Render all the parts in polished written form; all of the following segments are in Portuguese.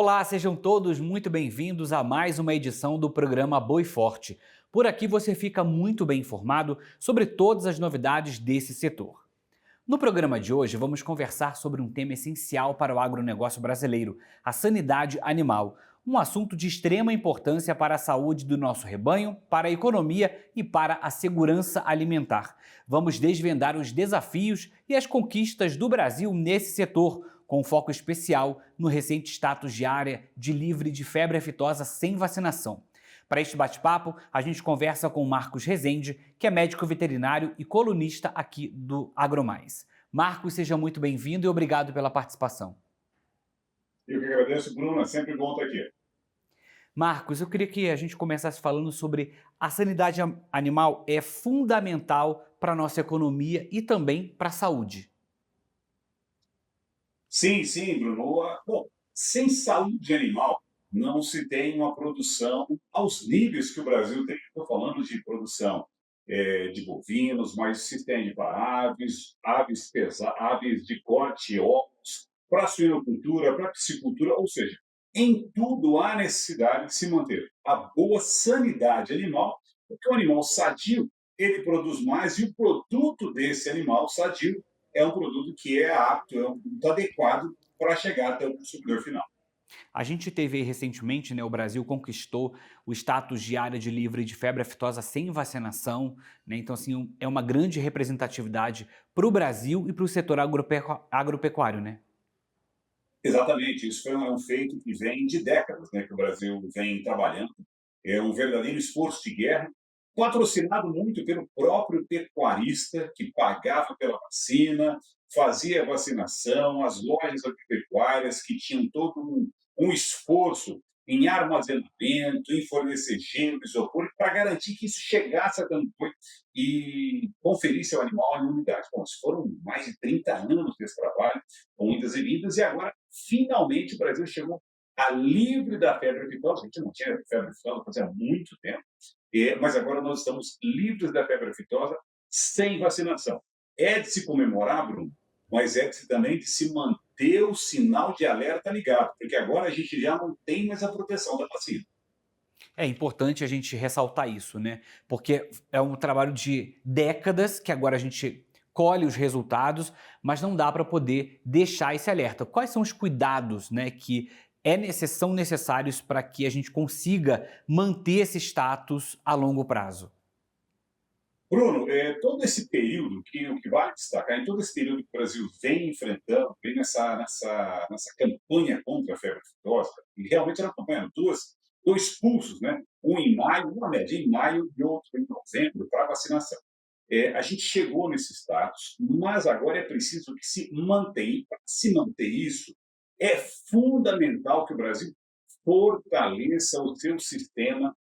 Olá, sejam todos muito bem-vindos a mais uma edição do programa Boi Forte. Por aqui você fica muito bem informado sobre todas as novidades desse setor. No programa de hoje, vamos conversar sobre um tema essencial para o agronegócio brasileiro, a sanidade animal. Um assunto de extrema importância para a saúde do nosso rebanho, para a economia e para a segurança alimentar. Vamos desvendar os desafios e as conquistas do Brasil nesse setor, com foco especial no recente status de área de livre de febre aftosa sem vacinação. Para este bate-papo, a gente conversa com o Marcos Rezende, que é médico veterinário e colunista aqui do AgroMais. Marcos, seja muito bem-vindo e obrigado pela participação. Eu que agradeço, Bruno, é sempre bom estar aqui. Marcos, eu queria que a gente começasse falando sobre a sanidade animal é fundamental para a nossa economia e também para a saúde. Sim, sim, Bruno. Bom, sem saúde animal, não se tem uma produção aos níveis que o Brasil tem. Estou falando de produção de bovinos, mas se estende para aves, aves de corte e ovos, para a suinocultura, para a piscicultura, ou seja, em tudo há necessidade de se manter a boa sanidade animal, porque o animal sadio, ele produz mais e o produto desse animal sadio é um produto que é apto, é um produto adequado para chegar até o consumidor final. A gente teve aí recentemente, né, o Brasil conquistou o status de área de livre de febre aftosa sem vacinação, né? Então, assim, é uma grande representatividade para o Brasil e para o setor agropecuário, né? Exatamente, isso é um feito que vem de décadas, né, que o Brasil vem trabalhando. É um verdadeiro esforço de guerra, patrocinado muito pelo próprio pecuarista, que pagava pela vacina, fazia a vacinação, as lojas agropecuárias, que tinham todo um esforço em armazenamento, em fornecer gelo, isopor, para garantir que isso chegasse até onde foi e conferisse ao animal a imunidade. Bom, isso foram mais de 30 anos desse trabalho, com idas e vindas, e agora, finalmente, o Brasil chegou a livre da febre aftosa. A gente não tinha febre aftosa fazia muito tempo, mas agora nós estamos livres da febre aftosa sem vacinação. É de se comemorar, Bruno, mas é também de se manter o sinal de alerta ligado, porque agora a gente já não tem mais a proteção da vacina. É importante a gente ressaltar isso, né? Porque é um trabalho de décadas que agora a gente colhe os resultados, mas não dá para poder deixar esse alerta. Quais são os cuidados, né, que são necessários para que a gente consiga manter esse status a longo prazo? Bruno, todo esse período, o que vale destacar, em todo esse período que o Brasil vem enfrentando, vem nessa campanha contra a febre aftosa, e realmente era uma campanha, dois pulsos, né? Um em maio, uma média em maio e outro em novembro, para vacinação. A gente chegou nesse status, mas agora é preciso que se mantenha. E para se manter isso, é fundamental que o Brasil fortaleça o seu sistema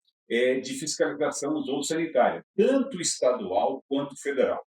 de fiscalização zoossanitária, tanto estadual quanto federal.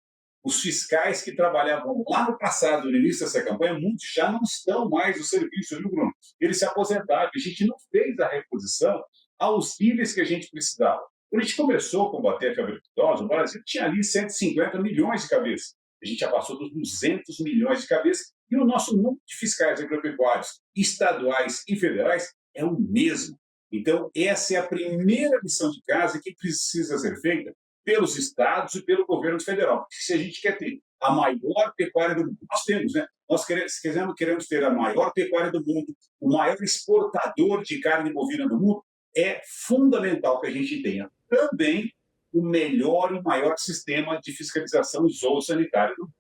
Os fiscais que trabalhavam lá no passado, no início dessa campanha, muitos já não estão mais no serviço, viu, Bruno? Eles se aposentaram. A gente não fez a reposição aos níveis que a gente precisava. Quando a gente começou a combater a febre aftosa, o Brasil tinha ali 150 milhões de cabeças. A gente já passou dos 200 milhões de cabeças e o nosso número de fiscais agropecuários, estaduais e federais, é o mesmo. Então, essa é a primeira lição de casa que precisa ser feita pelos estados e pelo governo federal. Porque se a gente quer ter a maior pecuária do mundo, nós temos, né? Nós queremos ter a maior pecuária do mundo, o maior exportador de carne bovina do mundo, é fundamental que a gente tenha também o melhor e maior sistema de fiscalização zoossanitária do mundo.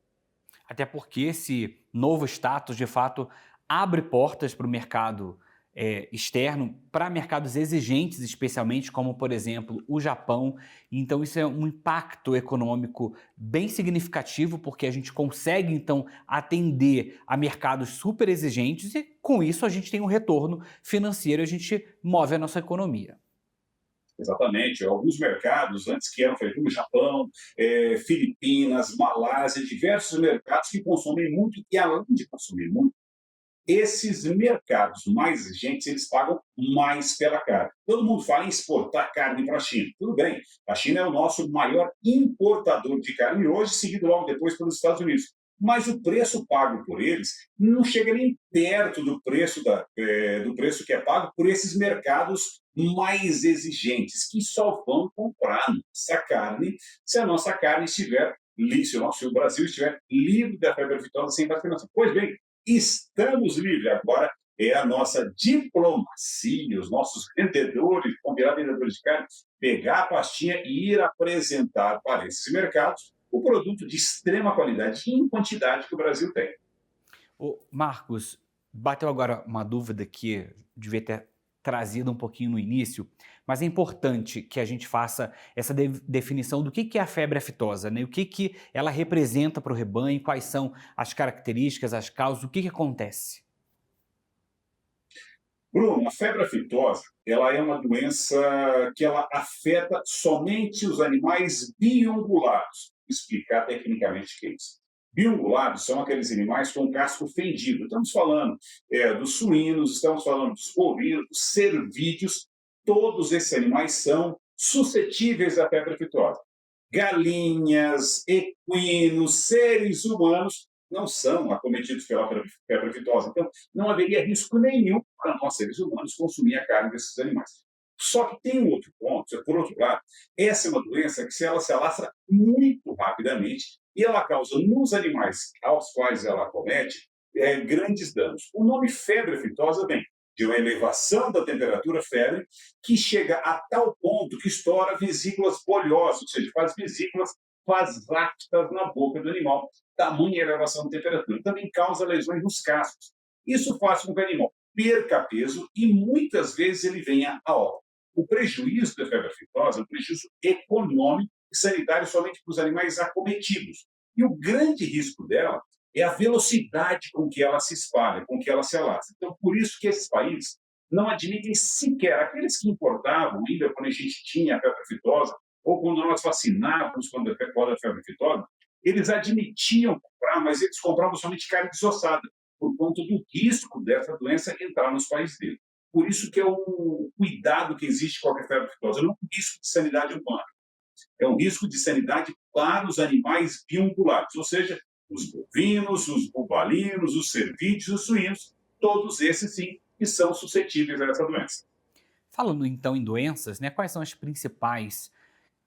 Até porque esse novo status, de fato, abre portas para o mercado externo, para mercados exigentes, especialmente, como, por exemplo, o Japão. Então, isso é um impacto econômico bem significativo, porque a gente consegue, então, atender a mercados super exigentes e, com isso, a gente tem um retorno financeiro, a gente move a nossa economia. Exatamente. Alguns mercados, antes que eram feitos no Japão, Filipinas, Malásia, diversos mercados que consomem muito e, além de consumir muito, esses mercados mais exigentes, eles pagam mais pela carne. Todo mundo fala em exportar carne para a China. Tudo bem, a China é o nosso maior importador de carne hoje, seguido logo depois pelos Estados Unidos. mas o preço pago por eles não chega nem perto do preço, do preço que é pago por esses mercados mais exigentes, que só vão comprar nossa carne se a nossa carne estiver, se o Brasil estiver livre da febre aftosa sem vacinação. Pois bem, estamos livres agora. É a nossa diplomacia, os nossos vendedores, combinar vendedores de carne, pegar a pastinha e ir apresentar para esses mercados o produto de extrema qualidade e em quantidade que o Brasil tem. Ô, Marcos, bateu agora uma dúvida que eu devia ter trazido um pouquinho no início, mas é importante que a gente faça essa definição do que é a febre aftosa, né? O que ela representa para o rebanho, quais são as características, as causas, o que acontece. Bruno, a febre aftosa, ela é uma doença que ela afeta somente os animais biungulados. Vou explicar tecnicamente o que é isso. Biungulados são aqueles animais com casco fendido. Estamos falando dos suínos, estamos falando dos bovinos, dos cervídeos. Todos esses animais são suscetíveis à febre aftosa. Galinhas, equinos, seres humanos não são acometidos pela febre aftosa. Então, não haveria risco nenhum para nós, seres humanos, consumir a carne desses animais. Só que tem um outro ponto, por outro lado, essa é uma doença que ela se alastra muito rapidamente e ela causa nos animais aos quais ela acomete grandes danos. O nome febre aftosa vem de uma elevação da temperatura febre que chega a tal ponto que estoura vesículas bolhosas, ou seja, faz vesículas, faz aftas na boca do animal, tamanha elevação de temperatura. Também causa lesões nos cascos. Isso faz com que o animal perca peso e muitas vezes ele venha a óbito. O prejuízo da febre aftosa é um prejuízo econômico e sanitário somente para os animais acometidos. E o grande risco dela é a velocidade com que ela se espalha, com que ela se alastra. Então, por isso que esses países não admitem sequer, aqueles que importavam, ainda quando a gente tinha a febre aftosa, ou quando nós vacinávamos quando a febre aftosa, eles admitiam comprar, mas eles compravam somente carne desossada, por conta do risco dessa doença entrar nos países deles. Por isso que é o cuidado que existe com a febre aftosa, não é um risco de sanidade humana, é um risco de sanidade para os animais biungulados, ou seja, os bovinos, os bubalinos, os cervídeos, os suínos, todos esses sim que são suscetíveis a essa doença. Falando então em doenças, né, quais são as principais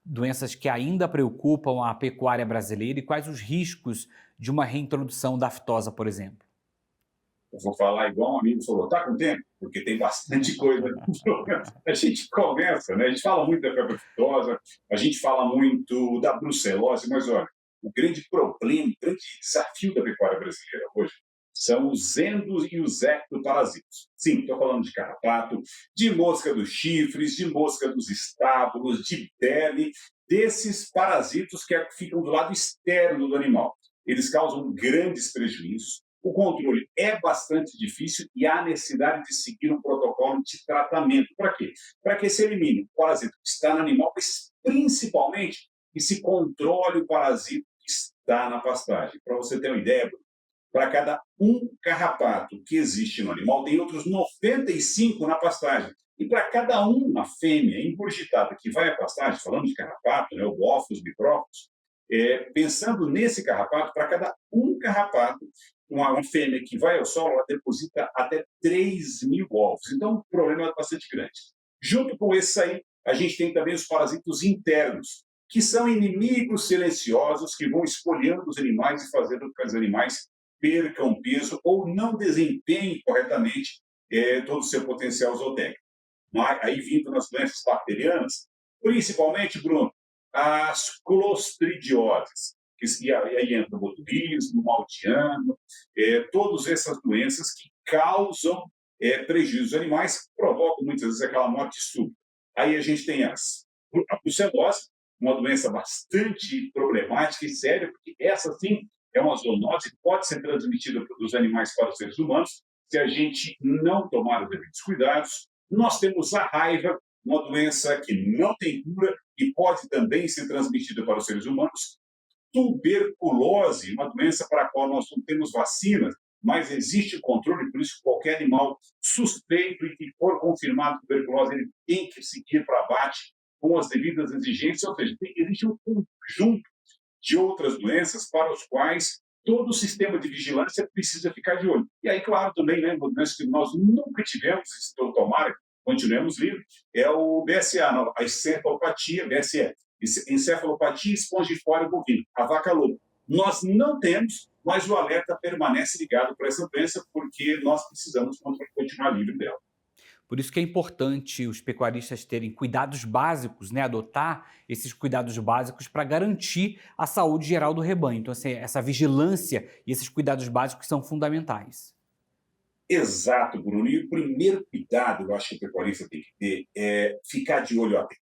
doenças que ainda preocupam a pecuária brasileira e quais os riscos de uma reintrodução da aftosa, por exemplo? Eu vou falar igual um amigo falou, tá com tempo? Porque tem bastante coisa. A gente conversa, né? A gente fala muito da febre aftosa, a gente fala muito da brucelose, mas olha, o grande problema, o grande desafio da pecuária brasileira hoje são os endos e os ectoparasitos. Sim, estou falando de carrapato, de mosca dos chifres, de mosca dos estábulos, de pele, desses parasitos que ficam do lado externo do animal. Eles causam grandes prejuízos. O controle é bastante difícil e há necessidade de seguir um protocolo de tratamento. Para quê? Para que se elimine o parasito que está no animal, mas principalmente que se controle o parasito que está na pastagem. Para você ter uma ideia, para cada um carrapato que existe no animal, tem outros 95 na pastagem. E para cada uma fêmea engurgitada que vai à pastagem, falando de carrapato, né, o ófilos, micrófilos, pensando nesse carrapato, para cada um carrapato, uma fêmea que vai ao solo, ela deposita até 3.000 ovos. Então, o problema é bastante grande. Junto com esse aí, a gente tem também os parasitos internos, que são inimigos silenciosos que vão espoliando os animais e fazendo com que os animais percam peso ou não desempenhem corretamente todo o seu potencial zootécnico. Aí vindo nas doenças bacterianas, principalmente, Bruno, as clostridioses, que aí entra o botulismo, o maltiano, todas essas doenças que causam prejuízos aos animais, provocam muitas vezes aquela morte súbita. Aí a gente tem a brucelose, uma doença bastante problemática e séria, porque essa sim é uma zoonose que pode ser transmitida dos animais para os seres humanos se a gente não tomar os devidos cuidados. Nós temos a raiva, uma doença que não tem cura e pode também ser transmitida para os seres humanos. Tuberculose, uma doença para a qual nós não temos vacinas, mas existe controle, por isso qualquer animal suspeito e que for confirmado tuberculose, ele tem que seguir para abate com as devidas exigências, ou seja, existe um conjunto de outras doenças para os quais todo o sistema de vigilância precisa ficar de olho. E aí, claro, também, né, doença que nós nunca tivemos, tomara, continuemos livres, é o BSA, não, a encefalopatia, BSE, encefalopatia espongifória bovina, a vaca louca. Nós não temos, mas o alerta permanece ligado para essa doença porque nós precisamos continuar livre dela. Por isso que é importante os pecuaristas terem cuidados básicos, né, adotar esses cuidados básicos para garantir a saúde geral do rebanho. Então, assim, essa vigilância e esses cuidados básicos são fundamentais. Exato, Bruno. E o primeiro cuidado, eu acho que o pecuarista tem que ter é ficar de olho atento.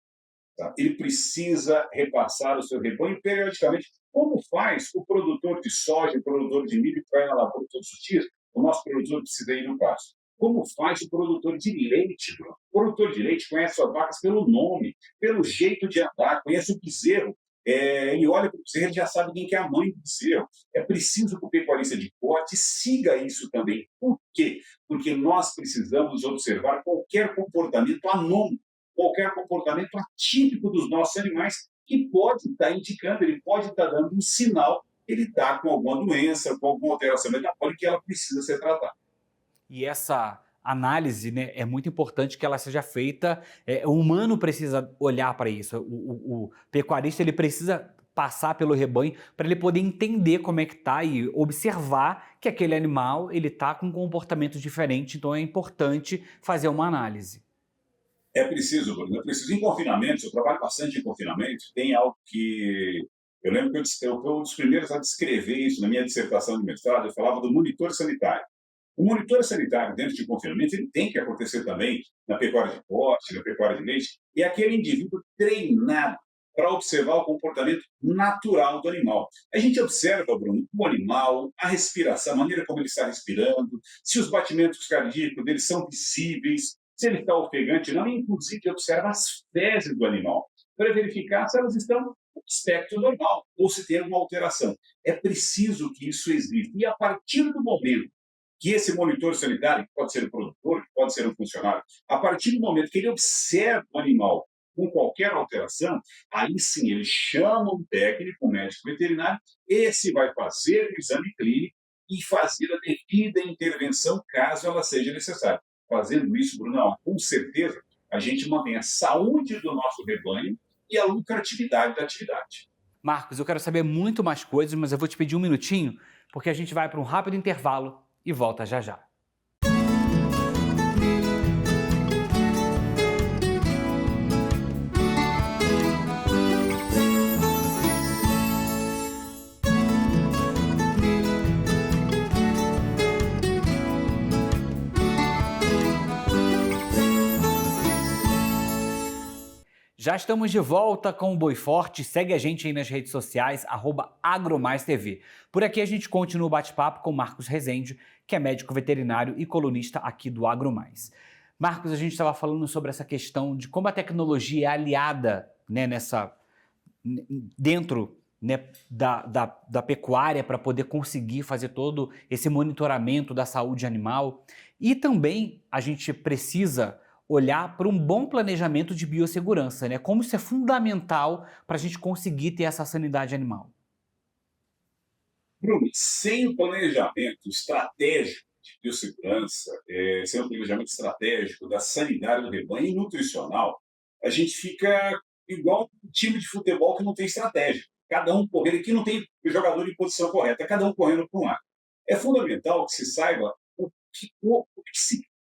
Tá? Ele precisa repassar o seu rebanho periodicamente, como faz o produtor de soja, o produtor de milho que vai na lavoura todos os dias. O nosso produtor precisa ir no pasto. Como faz o produtor de leite, Bruno? O produtor de leite conhece suas vacas pelo nome, pelo jeito de andar, conhece o bezerro. Ele olha para o bezerro e já sabe quem que é a mãe do bezerro. É preciso que o pecuarista de corte siga isso também. Por quê? Porque nós precisamos observar qualquer comportamento anômalo, qualquer comportamento atípico dos nossos animais que pode estar indicando, ele pode estar dando um sinal que ele está com alguma doença, com alguma alteração metabólica que ela precisa ser tratada. E essa análise, né, é muito importante que ela seja feita. O humano precisa olhar para isso. O pecuarista ele precisa passar pelo rebanho para ele poder entender como é que está e observar que aquele animal ele está com um comportamento diferente. Então é importante fazer uma análise. É preciso, Bruno, é preciso. Em confinamento, eu trabalho bastante em confinamento, tem algo que eu lembro que eu fui um dos primeiros a descrever isso na minha dissertação de mestrado, eu falava do monitor sanitário. O monitor sanitário dentro de confinamento ele tem que acontecer também na pecuária de corte, na pecuária de leite, e é aquele indivíduo treinado para observar o comportamento natural do animal. A gente observa, Bruno, o animal, a respiração, a maneira como ele está respirando, se os batimentos cardíacos dele são visíveis, se ele está ofegante ou não, e inclusive observa as fezes do animal, para verificar se elas estão no aspecto normal ou se tem alguma alteração. É preciso que isso exista. E a partir do momento que esse monitor sanitário, que pode ser o produtor, que pode ser um funcionário, a partir do momento que ele observa o animal com qualquer alteração, aí sim ele chama um técnico, um médico veterinário, esse vai fazer o exame clínico e fazer a devida intervenção caso ela seja necessária. Fazendo isso, Brunão, com certeza a gente mantém a saúde do nosso rebanho e a lucratividade da atividade. Marcos, eu quero saber muito mais coisas, mas eu vou te pedir um minutinho, porque a gente vai para um rápido intervalo e volta já já. Já estamos de volta com o Boi Forte. Segue a gente aí nas redes sociais, @AgroMaisTV. Por aqui a gente continua o bate-papo com Marcos Rezende, que é médico veterinário e colunista aqui do AgroMais. Marcos, a gente estava falando sobre essa questão de como a tecnologia é aliada, né, dentro, né, da pecuária para poder conseguir fazer todo esse monitoramento da saúde animal. E também a gente precisa olhar para um bom planejamento de biossegurança, né? Como isso é fundamental para a gente conseguir ter essa sanidade animal. Bruno, sem o planejamento estratégico de biossegurança, sem o planejamento estratégico da sanidade do rebanho e nutricional, a gente fica igual um time de futebol que não tem estratégia. Cada um correndo, aqui não tem jogador em posição correta, cada um correndo para um lado. É fundamental que se saiba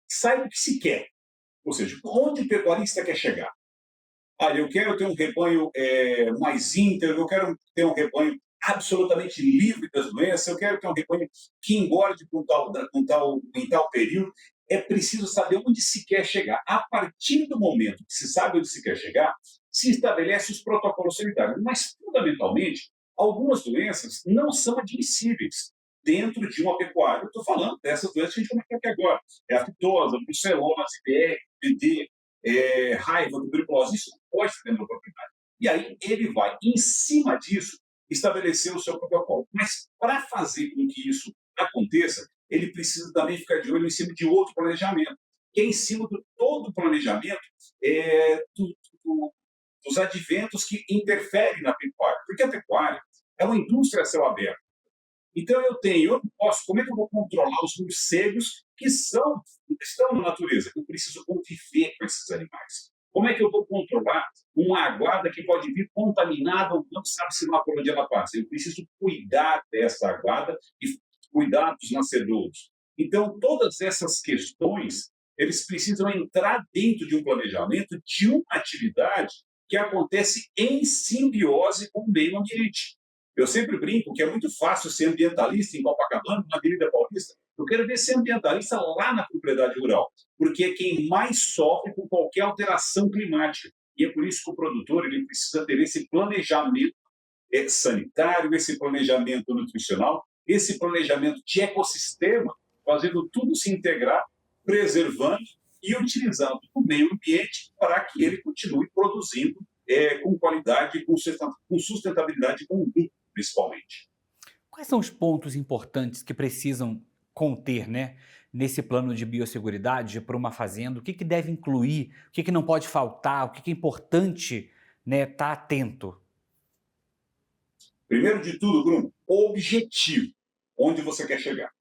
saiba o que se quer. Ou seja, onde o pecuarista quer chegar? Olha, eu quero ter um rebanho mais íntegro, eu quero ter um rebanho absolutamente livre das doenças, eu quero ter um rebanho que engorde em tal período. É preciso saber onde se quer chegar. A partir do momento que se sabe onde se quer chegar, se estabelece os protocolos sanitários. Mas, fundamentalmente, algumas doenças não são admissíveis dentro de uma pecuária. Eu estou falando dessas doenças que a gente comentou aqui agora. É a fitose, a brucelose, BR, PD, raiva, tuberculose. Isso não pode estar dentro da propriedade. E aí ele vai, em cima disso, estabelecer o seu protocolo. Mas para fazer com que isso aconteça, ele precisa também ficar de olho em cima de outro planejamento, que é em cima de todo o planejamento dos adventos que interferem na pecuária. Porque a pecuária é uma indústria a céu aberto. Então eu não posso, como é que eu vou controlar os morcegos estão na natureza? Eu preciso conviver com esses animais. Como é que eu vou controlar uma aguada que pode vir contaminada ou não sabe se lá por onde ela passa? Eu preciso cuidar dessa aguada e cuidar dos nascedouros. Então, todas essas questões, eles precisam entrar dentro de um planejamento de uma atividade que acontece em simbiose com o meio ambiente. Eu sempre brinco que é muito fácil ser ambientalista em Copacabana, na Avenida Paulista. Eu quero ver ser ambientalista lá na propriedade rural, porque é quem mais sofre com qualquer alteração climática. E é por isso que o produtor ele precisa ter esse planejamento sanitário, esse planejamento nutricional, esse planejamento de ecossistema, fazendo tudo se integrar, preservando e utilizando o meio ambiente para que ele continue produzindo com qualidade, com sustentabilidade, com lucro, principalmente. Quais são os pontos importantes que precisam conter, né, nesse plano de biosseguridade para uma fazenda? O que deve incluir? O que não pode faltar? O que é importante, né, estar atento? Primeiro de tudo, Bruno, objetivo, onde você quer chegar.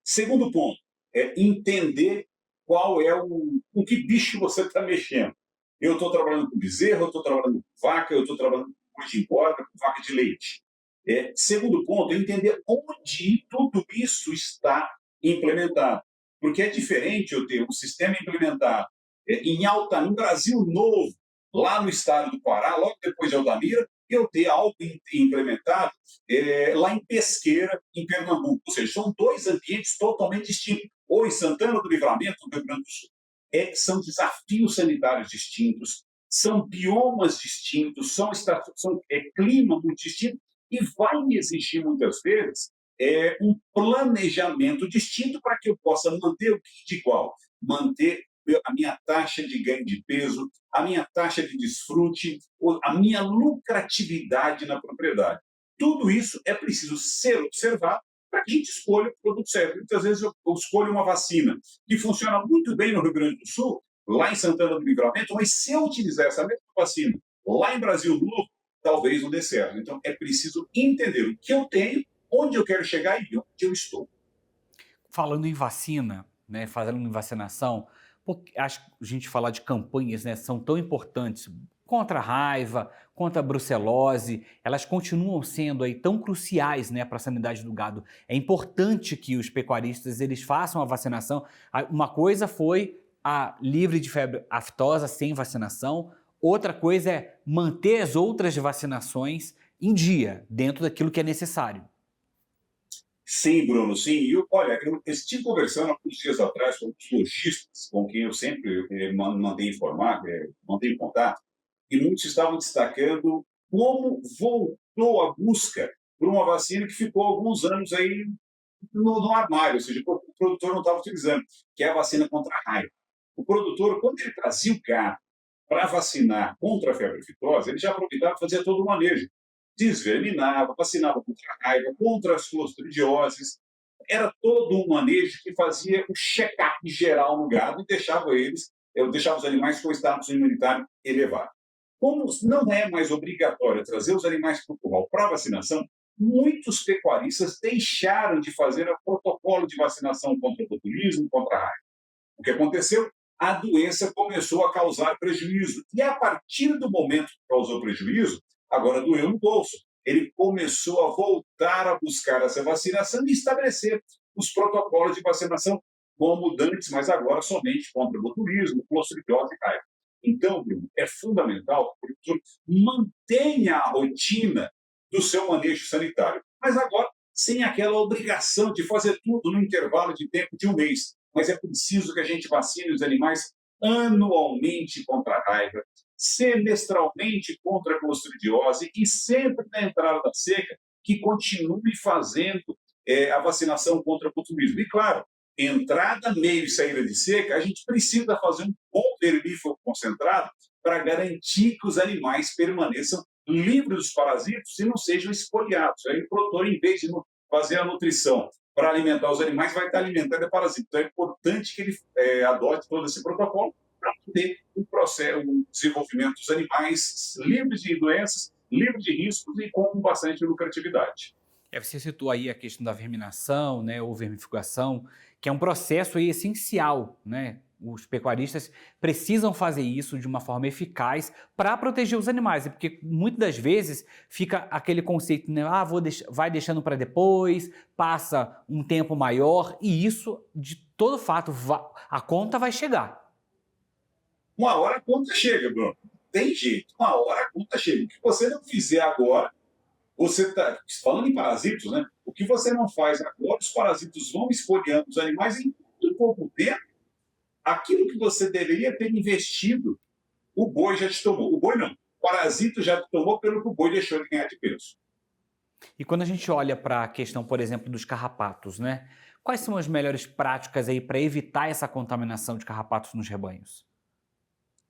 Segundo ponto, é entender qual é com que bicho você está mexendo. Eu estou trabalhando com bezerro, eu estou trabalhando com vaca, eu estou trabalhando com boi de engorda, com vaca de leite. Segundo ponto, é entender onde tudo isso está implementado. Porque é diferente eu ter um sistema implementado no Brasil Novo, lá no estado do Pará, logo depois de Altamira, e eu ter algo implementado lá em Pesqueira, em Pernambuco. Ou seja, são dois ambientes totalmente distintos. Ou em Santana do Livramento, no Rio Grande do Sul. São desafios sanitários distintos, são biomas distintos, são clima muito distinto, e vai me exigir, muitas vezes, um planejamento distinto para que eu possa manter o que de igual, manter a minha taxa de ganho de peso, a minha taxa de desfrute, a minha lucratividade na propriedade. Tudo isso é preciso ser observado para que a gente escolha o produto certo. Muitas vezes eu escolho uma vacina que funciona muito bem no Rio Grande do Sul, lá em Santana do Livramento, mas se eu utilizar essa mesma vacina lá em Brasil Novo, talvez não dê certo. Então é preciso entender o que eu tenho, onde eu quero chegar e onde eu estou. Falando em vacina, né, falando em vacinação, porque acho que a gente falar de campanhas, né, são tão importantes contra a raiva, contra a brucelose, elas continuam sendo aí tão cruciais, né, para a sanidade do gado. É importante que os pecuaristas eles façam a vacinação. Uma coisa foi a livre de febre aftosa sem vacinação, outra coisa é manter as outras vacinações em dia, dentro daquilo que é necessário. Sim, Bruno, sim. Olha, eu estive conversando alguns dias atrás com os lojistas, com quem eu sempre mantenho informado, mantenho contato, e muitos estavam destacando como voltou a busca por uma vacina que ficou alguns anos aí no armário, ou seja, o produtor não estava utilizando, que é a vacina contra a raiva. O produtor, quando ele trazia o gado para vacinar contra a febre aftosa, ele já aproveitava e fazia todo o manejo. Desverminava, vacinava contra a raiva, contra as clostridioses. Era todo um manejo que fazia o check-up geral no gado e deixava os animais com status imunitário elevado. Como não é mais obrigatório trazer os animais para o curral para vacinação, muitos pecuaristas deixaram de fazer o protocolo de vacinação contra o botulismo, contra a raiva. O que aconteceu? A doença começou a causar prejuízo. E a partir do momento que causou prejuízo, agora doeu no bolso. Ele começou a voltar a buscar essa vacinação e estabelecer os protocolos de vacinação como antes, mas agora somente contra o botulismo, clostridiose e raiva. Então, Bruno, é fundamental que o produtor mantenha a rotina do seu manejo sanitário, mas agora sem aquela obrigação de fazer tudo no intervalo de tempo de um mês. Mas é preciso que a gente vacine os animais anualmente contra a raiva, semestralmente contra a clostridiose e sempre na entrada da seca que continue fazendo a vacinação contra o botulismo. E claro, entrada, meio e saída de seca, a gente precisa fazer um bom vermífugo concentrado para garantir que os animais permaneçam livres dos parasitos e não sejam espoliados. Aí o produtor, em vez de fazer a nutrição para alimentar os animais, vai estar alimentando a parasita. Então é importante que ele adote todo esse protocolo para poder o desenvolvimento dos animais livres de doenças, livres de riscos e com bastante lucratividade. Você citou aí a questão da verminação, né, ou vermifugação, que é um processo aí essencial, né? Os pecuaristas precisam fazer isso de uma forma eficaz para proteger os animais, porque muitas das vezes fica aquele conceito, né? Ah, vai deixando para depois, passa um tempo maior e isso, de todo fato, a conta vai chegar. Uma hora a conta chega, Bruno. Tem jeito, uma hora a conta chega. O que você não fizer agora, você está falando em parasitos, né? O que você não faz agora, os parasitos vão espoliando os animais em muito pouco tempo. Aquilo que você deveria ter investido, o boi já te tomou. O boi não. O parasito já te tomou pelo que o boi deixou de ganhar de peso. E quando a gente olha para a questão, por exemplo, dos carrapatos, né? Quais são as melhores práticas aí para evitar essa contaminação de carrapatos nos rebanhos?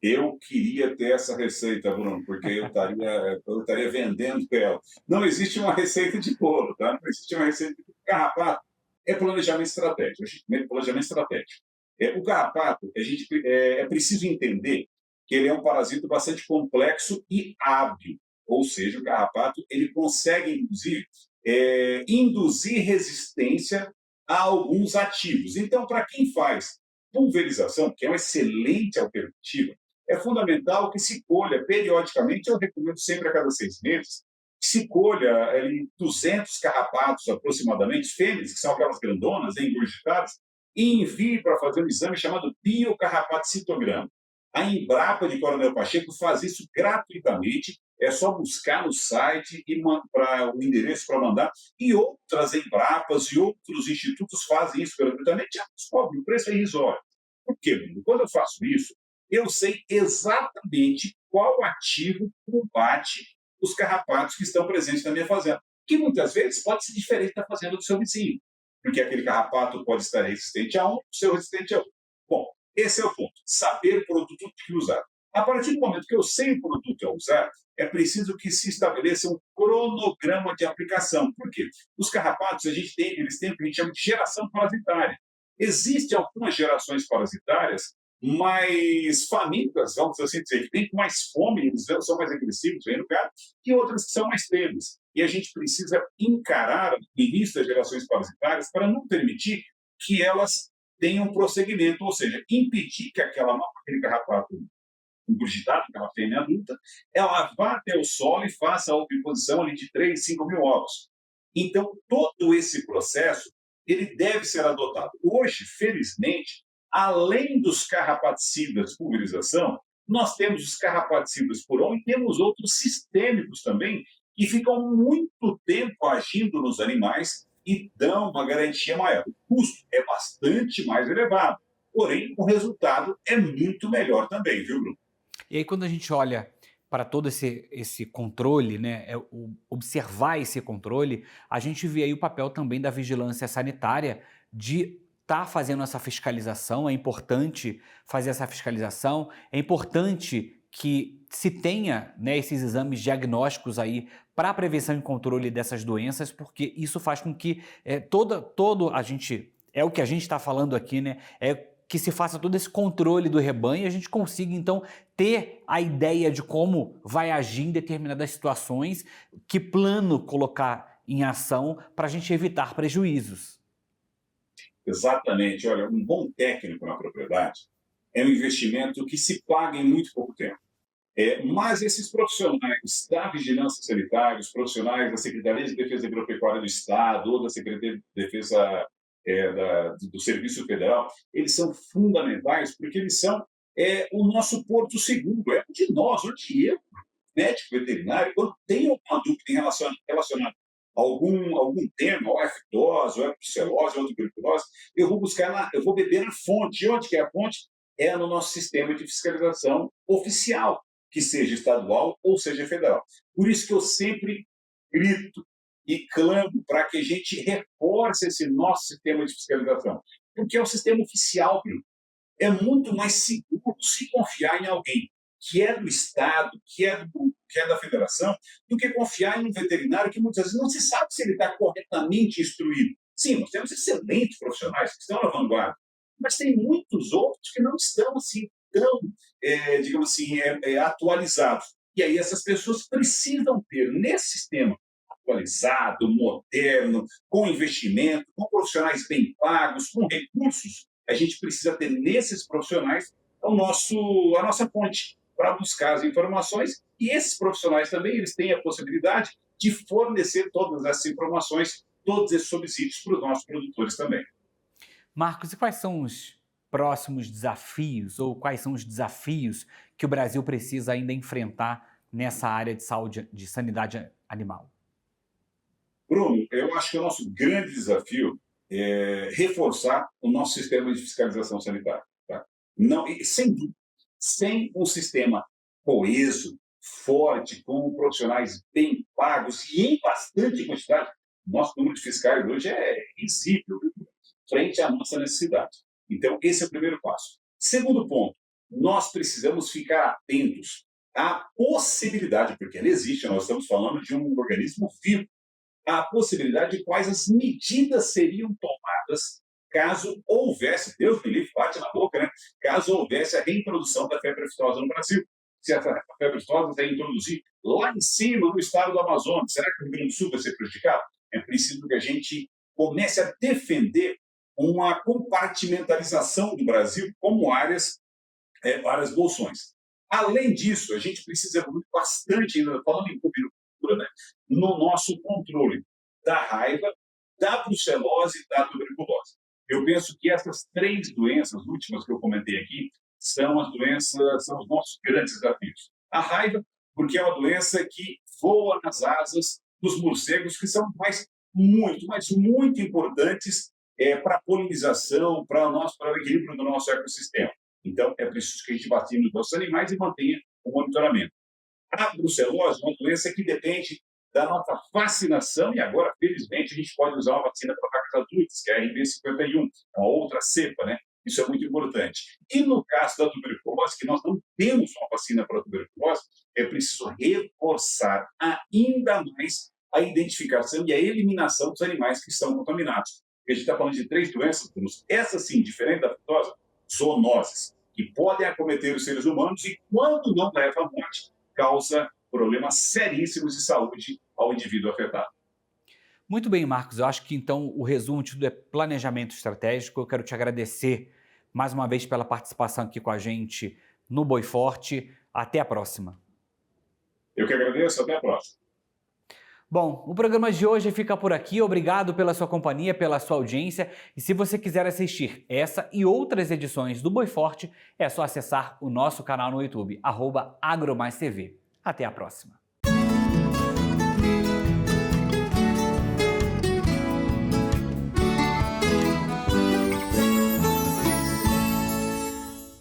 Eu queria ter essa receita, Bruno, porque eu estaria vendendo ela. Não existe uma receita de bolo, tá? Não existe uma receita de carrapato. É planejamento estratégico. Planejamento estratégico. O carrapato, é preciso entender que ele é um parasito bastante complexo e hábil. Ou seja, o carrapato ele consegue induzir resistência a alguns ativos. Então, para quem faz pulverização, que é uma excelente alternativa, é fundamental que se colha periodicamente, eu recomendo sempre a cada 6 meses, que se colha ali, 200 carrapatos aproximadamente, fêmeas, que são aquelas grandonas, engurgitadas, e envie para fazer um exame chamado biocarrapatocitograma. A Embrapa de Coronel Pacheco faz isso gratuitamente, é só buscar no site e para o endereço para mandar, e outras Embrapas e outros institutos fazem isso gratuitamente, o preço é irrisório. Por quê, Bruno? Quando eu faço isso, eu sei exatamente qual ativo combate os carrapatos que estão presentes na minha fazenda, que muitas vezes pode ser diferente da fazenda do seu vizinho, porque aquele carrapato pode estar resistente a um, o seu resistente a outro. Bom, esse é o ponto, saber o produto que usar. A partir do momento que eu sei o produto a usar, é preciso que se estabeleça um cronograma de aplicação. Por quê? Os carrapatos, eles têm o que a gente chama de geração parasitária. Existem algumas gerações parasitárias mais famintas, vamos assim dizer, que têm mais fome, eles são mais agressivos, vem no caso, e outras que são mais tênues. E a gente precisa encarar o início das gerações parasitárias para não permitir que elas tenham prosseguimento, ou seja, impedir que aquele carrapato ingurgitado, aquela fêmea adulta, ela vá até o solo e faça a oviposição ali de 3, 5 mil ovos. Então, todo esse processo, ele deve ser adotado. Hoje, felizmente, além dos carrapaticidas de pulverização, nós temos os carrapaticidas por on e temos outros sistêmicos também, que ficam muito tempo agindo nos animais e dão uma garantia maior. O custo é bastante mais elevado, porém, o resultado é muito melhor também, viu, Bruno? E aí, quando a gente olha para todo esse controle, né, observar esse controle, a gente vê aí o papel também da vigilância sanitária de estar fazendo essa fiscalização. É importante fazer essa fiscalização, é importante que se tenha, né, esses exames diagnósticos aí para prevenção e controle dessas doenças, porque isso faz com que todo a gente, é o que a gente está falando aqui, né, é que se faça todo esse controle do rebanho e a gente consiga, então, ter a ideia de como vai agir em determinadas situações, que plano colocar em ação para a gente evitar prejuízos. Exatamente. Olha, um bom técnico na propriedade é um investimento que se paga em muito pouco tempo. Mas esses profissionais da vigilância sanitária, os profissionais da Secretaria de Defesa Agropecuária do Estado ou da Secretaria de Defesa do Serviço Federal, eles são fundamentais porque eles são o nosso porto seguro, é de nós, onde eu, médico veterinário, quando tenho alguma dúvida relacionada a algum tema, ou aftosa, ou brucelose, ou tuberculose, eu vou beber na fonte. E onde que é a fonte? É no nosso sistema de fiscalização oficial, que seja estadual ou seja federal. Por isso que eu sempre grito e clamo para que a gente reforce esse nosso sistema de fiscalização, porque é o sistema oficial, Bruno. É muito mais seguro se confiar em alguém que é do Estado, que é da federação, do que confiar em um veterinário que muitas vezes não se sabe se ele está corretamente instruído. Sim, nós temos excelentes profissionais que estão na vanguarda, mas tem muitos outros que não estão assim tão, digamos assim, atualizados. E aí essas pessoas precisam ter nesse sistema atualizado, moderno, com investimento, com profissionais bem pagos, com recursos. A gente precisa ter nesses profissionais a nossa fonte para buscar as informações, e esses profissionais também eles têm a possibilidade de fornecer todas essas informações, todos esses subsídios para os nossos produtores também. Marcos, e quais são os próximos desafios ou quais são os desafios que o Brasil precisa ainda enfrentar nessa área de saúde, de sanidade animal? Bruno, eu acho que o nosso grande desafio é reforçar o nosso sistema de fiscalização sanitária. Tá? Não, e, sem dúvida, sem um sistema coeso, forte, com profissionais bem pagos e em bastante quantidade, nosso número de fiscais hoje é risível, viu? Frente à nossa necessidade. Então, esse é o primeiro passo. Segundo ponto, nós precisamos ficar atentos à possibilidade, porque ela existe, nós estamos falando de um organismo vivo, a possibilidade de quais as medidas seriam tomadas caso houvesse, Deus me livre, bate na boca, né? Caso houvesse a reintrodução da febre aftosa no Brasil. Se a febre aftosa vai introduzir lá em cima, no estado do Amazonas, será que o Rio Grande do Sul vai ser prejudicado? É preciso que a gente comece a defender uma compartimentalização do Brasil como várias bolsões. Além disso, a gente precisa evoluir bastante, ainda falando em cultura, né, no nosso controle da raiva, da brucelose e da tuberculose. Eu penso que essas três doenças últimas que eu comentei aqui são os nossos grandes desafios. A raiva, porque é uma doença que voa nas asas dos morcegos, que são muito importantes para a polinização, para o equilíbrio do nosso ecossistema. Então, é preciso que a gente vacine os nossos animais e mantenha o monitoramento. A brucelose é uma doença que depende da nossa vacinação, e agora, felizmente, a gente pode usar uma vacina para vacas adultas, que é a RB51, uma outra cepa, né? Isso é muito importante. E no caso da tuberculose, que nós não temos uma vacina para a tuberculose, é preciso reforçar ainda mais a identificação e a eliminação dos animais que estão contaminados. A gente está falando de três doenças, essa sim, diferente da aftosa, zoonoses, que podem acometer os seres humanos e, quando não leva à morte, causa problemas seríssimos de saúde ao indivíduo afetado. Muito bem, Marcos. Eu acho que então o resumo de tudo é planejamento estratégico. Eu quero te agradecer mais uma vez pela participação aqui com a gente no Boi Forte. Até a próxima. Eu que agradeço, até a próxima. Bom, o programa de hoje fica por aqui. Obrigado pela sua companhia, pela sua audiência. E se você quiser assistir essa e outras edições do Boi Forte, é só acessar o nosso canal no YouTube, @AgroMaisTV. Até a próxima.